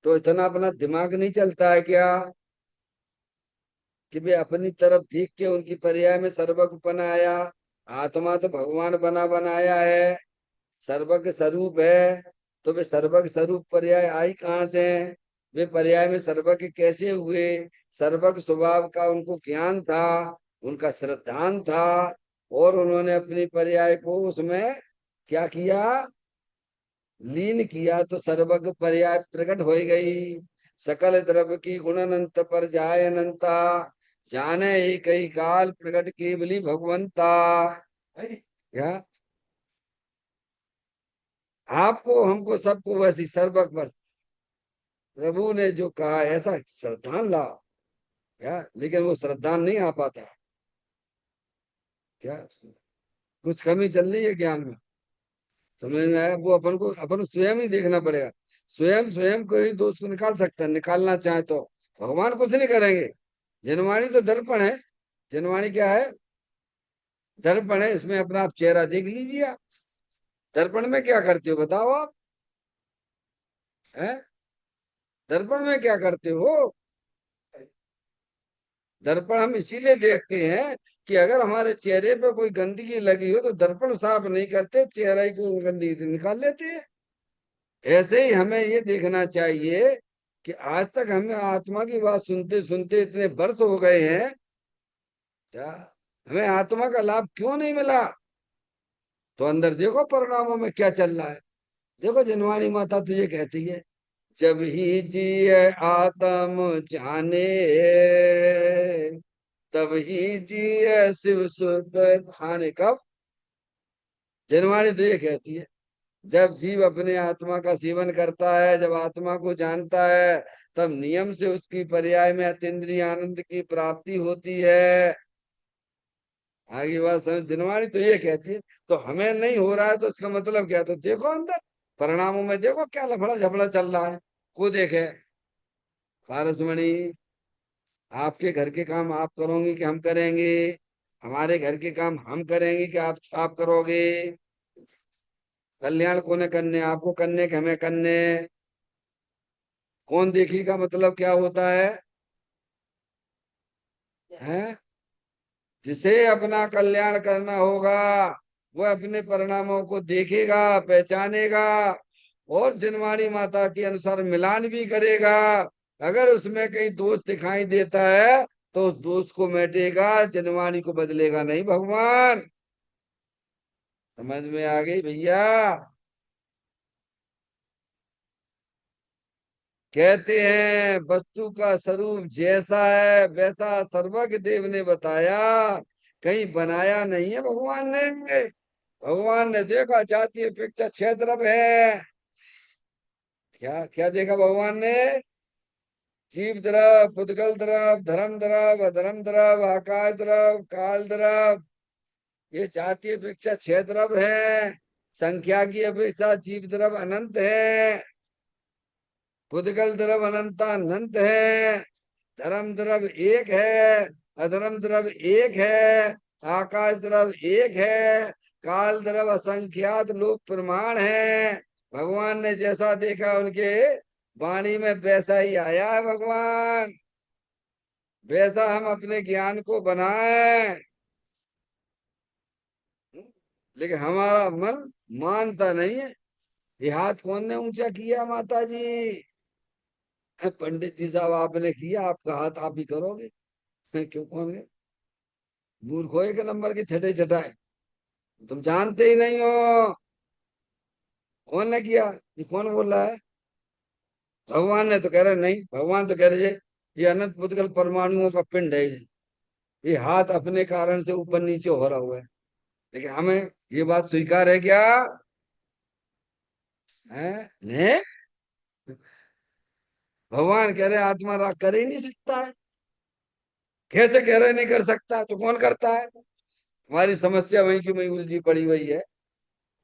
[SPEAKER 1] तो इतना अपना दिमाग नहीं चलता है क्या कि वे अपनी तरफ देख के उनकी पर्याय में सर्वज्ञ बनाया? आत्मा तो भगवान बनाया है, सर्वज्ञ स्वरूप है। तो वे सर्वज्ञ स्वरूप पर्याय आई कहाँ से? वे पर्याय में सर्वज्ञ कैसे हुए? सर्वज्ञ स्वभाव का उनको ज्ञान था, उनका श्रद्धान था, और उन्होंने अपनी पर्याय को उसमें क्या किया? लीन किया, तो सर्वज्ञ पर्याय प्रकट हो गई। सकल द्रव्य की गुण अनंत पर जाय अनंता, जाने ही कई काल प्रकट केवली भगवंता। क्या आपको हमको सबको वैसी सर्वक बस प्रभु ने जो कहा ऐसा श्रद्धान ला। क्या लेकिन वो श्रद्धान नहीं आ पाता। क्या कुछ कमी चल रही है ज्ञान में, समझ में आया? वो अपन स्वयं ही देखना पड़ेगा। स्वयं स्वयं को ही दोष को निकाल सकता है, निकालना चाहे तो। भगवान कुछ नहीं करेंगे। जनवाणी तो दर्पण है। जनवाणी क्या है? दर्पण है, इसमें अपना आप चेहरा देख लीजिए आप। दर्पण में क्या करते हो बताओ आप? हैं? दर्पण में क्या करते हो? दर्पण हम इसीलिए देखते हैं कि अगर हमारे चेहरे पे कोई गंदगी लगी हो तो दर्पण साफ नहीं करते, चेहरा ही को गंदगी निकाल लेते हैं। ऐसे ही हमें ये देखना चाहिए कि आज तक हमें आत्मा की बात सुनते सुनते इतने वर्ष हो गए हैं, क्या हमें आत्मा का लाभ क्यों नहीं मिला? तो अंदर देखो परिणामों में क्या चल रहा है। देखो जनवाणी माता तो ये कहती है, जब ही जिय आत्म जाने, तब ही जिय शिव सुत खाने। कब? जनवाणी तो ये कहती है, जब जीव अपने आत्मा का सेवन करता है, जब आत्मा को जानता है, तब नियम से उसकी पर्याय में अतीन्द्रिय आनंद की प्राप्ति होती है। आगे बात समझ। दिनवाणी तो ये कहती है, तो हमें नहीं हो रहा है तो इसका मतलब क्या? तो देखो अंदर परिणामों में देखो क्या लफड़ा झपड़ा चल रहा है, को देखे। पारसमणि, आपके घर के काम आप करोगे कि हम करेंगे? हमारे घर के काम हम करेंगे कि आप करोगे? कल्याण कोने करने, आपको करने कि हमें करने? कौन देखेगा मतलब क्या होता है? हैं? जिसे अपना कल्याण करना होगा वह अपने परिणामों को देखेगा, पहचानेगा और जिनवाणी माता के अनुसार मिलान भी करेगा। अगर उसमें कहीं दोष दिखाई देता है तो उस दोष को मिटेगा, जिनवाणी को बदलेगा नहीं भगवान। समझ में आ गई भैया? कहते हैं वस्तु का स्वरूप जैसा है वैसा सर्वज्ञ देव ने बताया, कहीं बनाया नहीं है भगवान ने। भगवान ने देखा चाहती है पिक्चर छह तरफ है। क्या क्या देखा भगवान ने? जीव तरफ, पुद्गल तरफ, धर्म तरफ, अधर्म तरफ, आकाश तरफ, काल तरफ। ये चाहती है पिक्चर छह तरफ है। संख्या की अपेक्षा जीव तरफ अनंत है, पुद्गल तरफ अनंता अनंत है, धर्म तरफ एक है, अधर्म तरफ एक है, आकाश तरफ एक है, काल तरफ असंख्यात लोक प्रमाण है। भगवान ने जैसा देखा उनके वाणी में वैसा ही आया है भगवान। वैसा हम अपने ज्ञान को बनाएं। लेकिन हमारा मन मानता नहीं है। ये हाथ कौन ने ऊंचा किया माता जी? पंडित जी साहब आपने किया, आपका हाथ आप ही करोगे। क्यों? कौन है? मूर्ख हो एक नंबर के, छठे छठाए। तुम जानते ही नहीं हो। कौन ने किया? ये कौन बोल रहा है? भगवान ने तो कह रहे नहीं, भगवान तो कह रहे ये अनंत पुद्गल परमाणुओं का पिंड है। ये हाथ अपने कारण से ऊपर नीचे हो रहा हुआ है। लेकिन हमें ये बात स्वीकार है क्या? है? नहीं। भगवान कह रहे आत्मा राग कर ही नहीं सकता है। कैसे कह रहे नहीं कर सकता? तो कौन करता है? हमारी समस्या वही की वही उलझी पड़ी हुई है।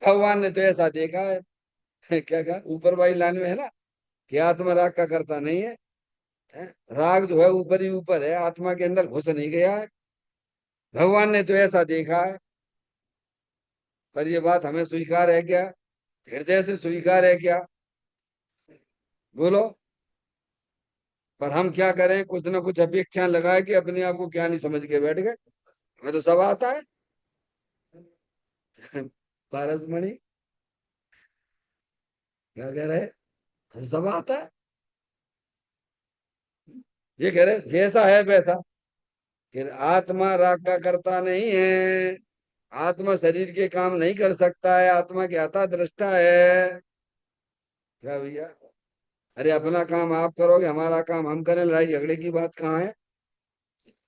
[SPEAKER 1] भगवान ने तो ऐसा देखा है। क्या कहा ऊपर वाली लाइन में है ना, कि आत्मा राग का करता नहीं है। हैं? राग जो है ऊपर ही ऊपर है, आत्मा के अंदर घुस नहीं गया है। भगवान ने तो ऐसा देखा है। पर ये बात हमें स्वीकार है क्या? हृदय से स्वीकार है क्या? बोलो। पर हम क्या करें, कुछ ना कुछ अपेक्षा लगाए कि अपने आप को क्या नहीं समझ के बैठ गए। हमें तो सब आता है। पारसमणि, क्या कह रहे? सब आता है। ये कह रहे जैसा है वैसा। कि आत्मा राग का करता नहीं है। आत्मा शरीर के काम नहीं कर सकता है, आत्मा के आता दृष्टा है। क्या भैया? अरे अपना काम आप करोगे, हमारा काम हम करें, लड़ाई झगड़े की बात कहाँ है?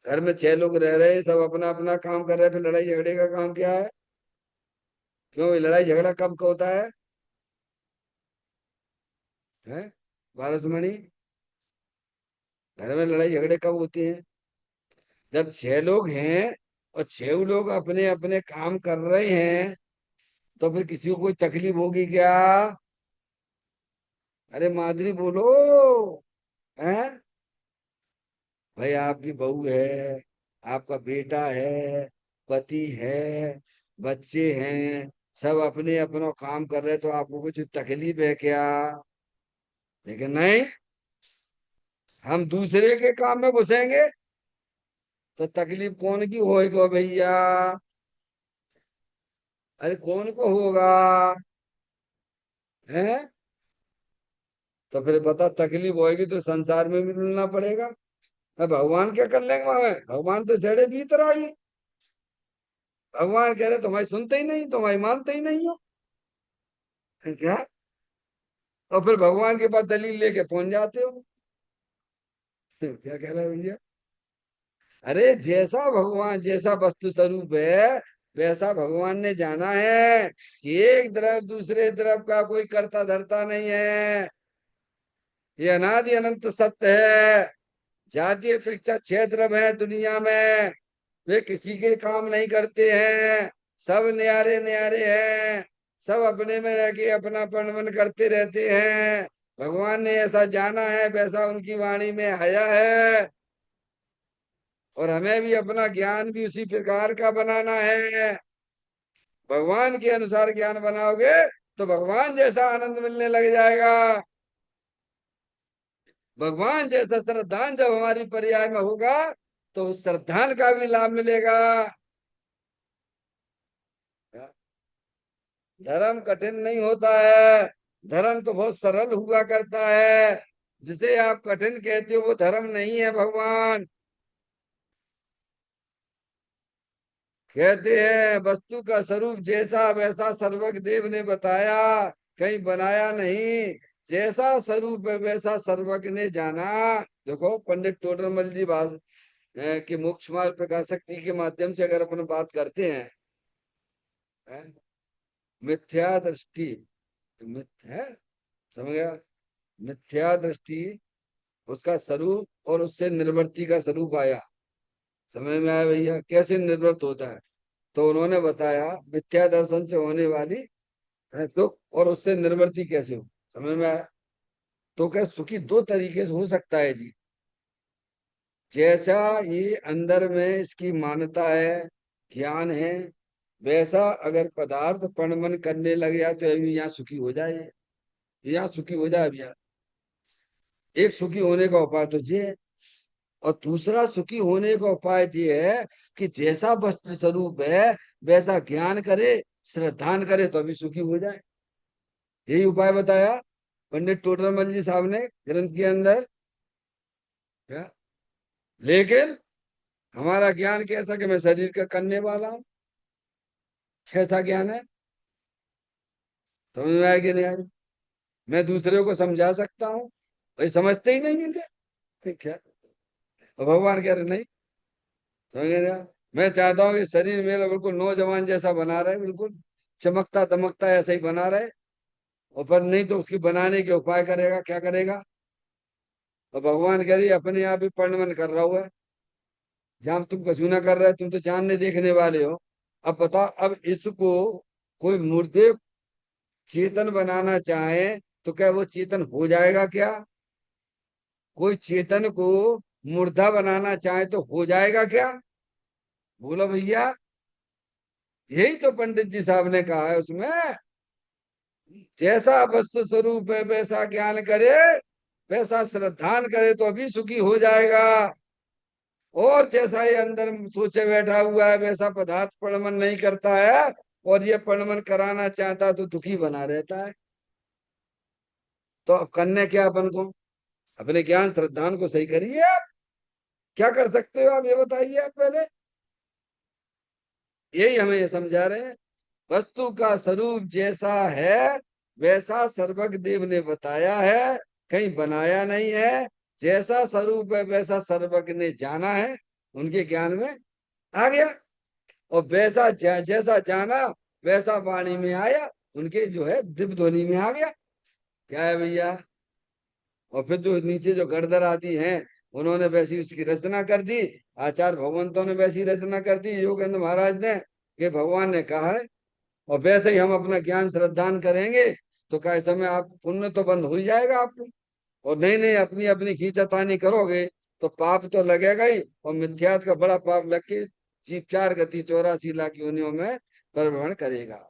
[SPEAKER 1] घर में 6 लोग रह रहे हैं, सब अपना अपना काम कर रहे हैं, फिर लड़ाई झगड़े का काम क्या है? क्यों, ये लड़ाई झगड़ा कब का होता है? पारसमणि, घर में लड़ाई झगड़े कब होते हैं? जब 6 लोग हैं और 6 लोग अपने अपने काम कर रहे हैं, तो फिर किसी को कोई तकलीफ होगी क्या? अरे मादरी बोलो। हैं? भाई आपकी बहू है, आपका बेटा है, पति है, बच्चे हैं, सब अपने अपना काम कर रहे, तो आपको कुछ तकलीफ है क्या? लेकिन नहीं, हम दूसरे के काम में घुसेंगे तो तकलीफ कौन की होएगा भैया? अरे कौन को होगा? है? तो फिर बता, तकलीफ होएगी तो संसार में भी मिलना पड़ेगा। अब भगवान क्या कर लेंगे हमें? भगवान तो जड़े भीतर आई। भगवान कह रहे तुम्हारी सुनते ही नहीं, तुम्हारी मानते ही नहीं हो। फिर क्या? और फिर भगवान के पास दलील लेके पहुंच जाते हो। फिर क्या कह रहे हो भैया? अरे जैसा भगवान, जैसा वस्तु स्वरूप है, वैसा भगवान ने जाना है कि एक तरफ दूसरे तरफ का कोई करता धरता नहीं है। ये अनादि अनंत सत्य है। जातीय अपेक्षा क्षेत्र में दुनिया में वे किसी के काम नहीं करते हैं। सब न्यारे न्यारे हैं। सब अपने में रह के अपना पणवन करते रहते हैं। भगवान ने ऐसा जाना है, वैसा उनकी वाणी में आया है। और हमें भी अपना ज्ञान भी उसी प्रकार का बनाना है। भगवान के अनुसार ज्ञान बनाओगे तो भगवान जैसा आनंद मिलने लग जाएगा। भगवान जैसा श्रद्धान जब हमारी पर्याय में होगा तो उस श्रद्धान का भी लाभ मिलेगा। धर्म कठिन नहीं होता है। धर्म तो बहुत सरल हुआ करता है। जिसे आप कठिन कहते हो वो धर्म नहीं है भगवान। कहते हैं वस्तु का स्वरूप जैसा वैसा सर्वज्ञ देव ने बताया, कहीं बनाया नहीं। जैसा स्वरूप है वैसा सर्वज्ञ ने जाना। देखो पंडित टोडरमल जी बात कि मोक्ष मार्ग प्रकाशक जी के माध्यम से अगर अपन बात करते हैं, मिथ्या दृष्टि, है, समझ गया? मिथ्या दृष्टि उसका स्वरूप और उससे निर्वृत्ति का स्वरूप आया। समझ में आया भैया कैसे निर्वृत्त होता है? तो उन्होंने बताया मिथ्या दर्शन से होने वाली है दुख, और उससे निवृत्ति कैसे हो। समझ में आया? तो क्या सुखी दो तरीके से हो सकता है जी। जैसा ये अंदर में इसकी मान्यता है, ज्ञान है, वैसा अगर पदार्थ पणमन करने लग जाए तो अभी यहाँ सुखी हो जाए। यहाँ सुखी हो जाए भैया। एक सुखी होने का उपाय तो ये है। और दूसरा सुखी होने का उपाय ये है कि जैसा वस्तु स्वरूप है वैसा ज्ञान करे, श्रद्धान करे, तो अभी सुखी हो जाए। यही उपाय बताया पंडित टोडरमल जी साहब ने ग्रंथ के अंदर। क्या? लेकिन हमारा ज्ञान कैसा कि मैं शरीर का करने वाला हूँ। कैसा ज्ञान है? समझ में आया कि नहीं आया? मैं दूसरे को समझा सकता हूँ, भाई समझते ही नहीं है ठीक है। और भगवान कह रहे नहीं, समझ गया? मैं चाहता हूँ कि शरीर मेरा बिल्कुल नौजवान जैसा बना रहे, बिल्कुल चमकता दमकता ऐसा ही बना रहे। और पर नहीं तो उसकी बनाने के उपाय करेगा, क्या करेगा? और भगवान कह रही अपने आप ही परिणमन कर रहा हुआ है। जहां तुम कछु ना कर रहे, तुम तो जानने देखने वाले हो। अब बता, अब इसको कोई मुर्दे चेतन बनाना चाहे तो क्या वो चेतन हो जाएगा क्या? कोई चेतन को मुर्दा बनाना चाहे तो हो जाएगा क्या? बोलो भैया। यही तो पंडित जी साहब ने कहा है उसमें, जैसा वस्तु स्वरूप है वैसा ज्ञान करे, वैसा श्रद्धान करे तो अभी सुखी हो जाएगा। और जैसा ये अंदर सोचे बैठा हुआ है वैसा पदार्थ प्रणमन नहीं करता है, और ये प्रणमन कराना चाहता है तो दुखी बना रहता है। तो अब करने क्या अपन को? अपने ज्ञान श्रद्धान को सही करिए आप। क्या कर सकते हो आप ये बताइए आप पहले। यही हमें ये समझा रहे हैं। वस्तु का स्वरूप जैसा है वैसा सर्वज्ञ देव ने बताया है। कहीं बनाया नहीं है। जैसा स्वरूप है वैसा सर्वज्ञ ने जाना है, उनके ज्ञान में आ गया। और वैसा जैसा जाना वैसा वाणी में आया, उनके जो है दिव्य ध्वनि में आ गया। क्या है भैया। और फिर जो नीचे जो गणधर आदि हैं, उन्होंने वैसी उसकी रचना कर दी। आचार्य भगवंतों ने वैसी रचना कर दी, योगेंद्र महाराज ने, कि भगवान ने कहा है। और वैसे ही हम अपना ज्ञान श्रद्धान करेंगे तो क्या समय आप पुण्य तो बंद हो ही जाएगा आपको। और नहीं नहीं अपनी अपनी खींचातानी करोगे तो पाप तो लगेगा ही, और मिथ्यात का बड़ा पाप लग के जीव 4 गति 84 लाख योनियों में परिभ्रमण करेगा।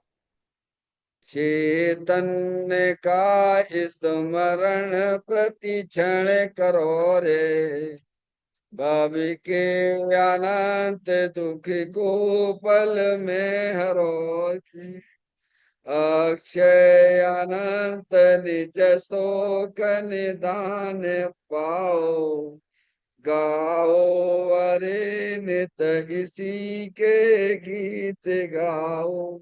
[SPEAKER 1] चैतन्य का स्मरण प्रति क्षण करो रे, भावी के अनंत दुख को पल में हरो। अक्षय अनंत निज शोक निदान पाओ, गाओ अरे नित इसी के गीत गाओ।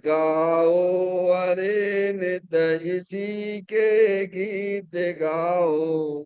[SPEAKER 1] गाओ अरे नित इसी के गीत गाओ।